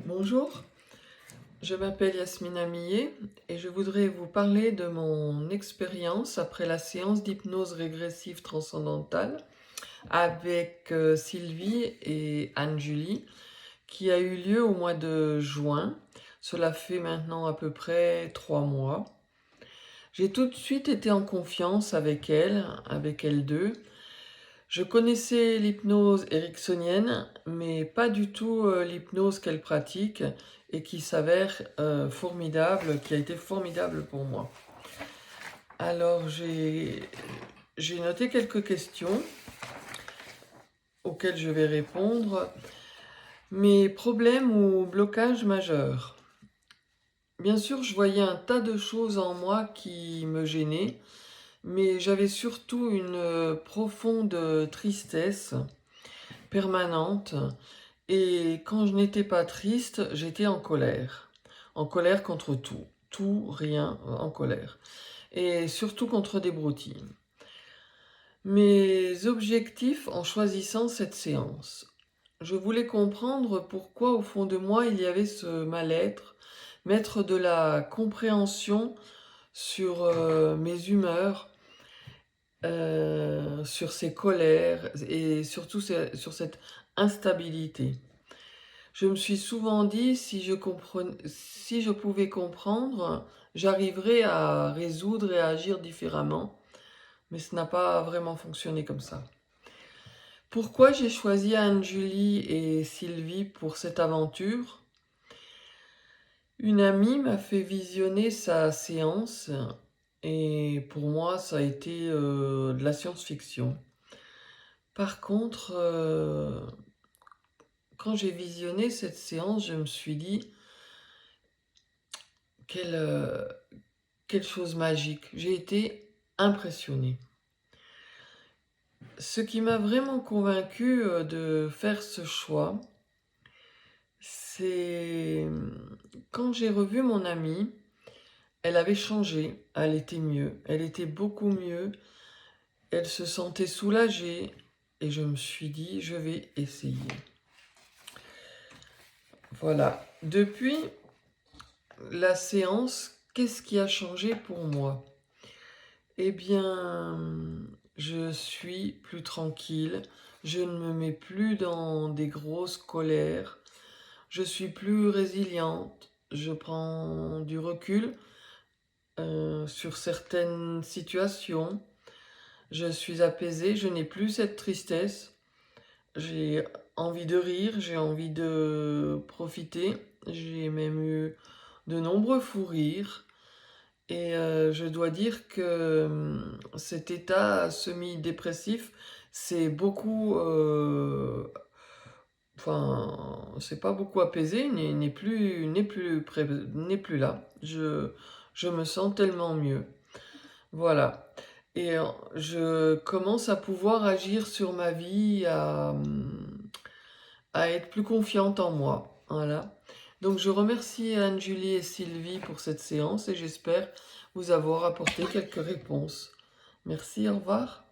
Bonjour, je m'appelle Yasmina Millet et je voudrais vous parler de mon expérience après la séance d'hypnose régressive transcendantale avec Sylvie et Anne-Julie qui a eu lieu au mois de juin. Cela fait maintenant à peu près 3 mois. J'ai tout de suite été en confiance avec elles deux. Je connaissais l'hypnose ericksonienne, mais pas du tout l'hypnose qu'elle pratique et qui s'avère formidable, qui a été formidable pour moi. Alors j'ai noté quelques questions auxquelles je vais répondre. Mes problèmes ou blocages majeurs. Bien sûr, je voyais un tas de choses en moi qui me gênaient, mais j'avais surtout une profonde tristesse permanente. Et quand je n'étais pas triste, j'étais en colère. En colère contre tout. Tout, rien, en colère. Et surtout contre des broutilles. Mes objectifs en choisissant cette séance. Je voulais comprendre pourquoi au fond de moi il y avait ce mal-être, mettre de la compréhension sur mes humeurs, sur ces colères et surtout sur cette instabilité. Je me suis souvent dit, si je pouvais comprendre, j'arriverais à résoudre et à agir différemment, mais ce n'a pas vraiment fonctionné comme ça. Pourquoi j'ai choisi Anne-Julie et Sylvie pour cette aventure? Une amie m'a fait visionner sa séance et pour moi, ça a été de la science-fiction. Par contre, quand j'ai visionné cette séance, je me suis dit, quelle, quelle chose magique. J'ai été impressionnée. Ce qui m'a vraiment convaincue de faire ce choix, c'est quand j'ai revu mon amie, elle avait changé, elle était mieux, elle était beaucoup mieux, elle se sentait soulagée et je me suis dit, je vais essayer. Voilà. Depuis la séance, qu'est-ce qui a changé pour moi? Eh bien, je suis plus tranquille, je ne me mets plus dans des grosses colères, je suis plus résiliente, je prends du recul sur certaines situations, je suis apaisée, je n'ai plus cette tristesse, j'ai envie de rire, j'ai envie de profiter, j'ai même eu de nombreux fous rires. Et je dois dire que cet état semi-dépressif, c'est beaucoup, enfin, c'est pas beaucoup apaisé, n'est plus là. Je me sens tellement mieux. Voilà. Et je commence à pouvoir agir sur ma vie, à être plus confiante en moi. Voilà. Donc je remercie Anne-Julie et Sylvie pour cette séance et j'espère vous avoir apporté quelques réponses. Merci, au revoir.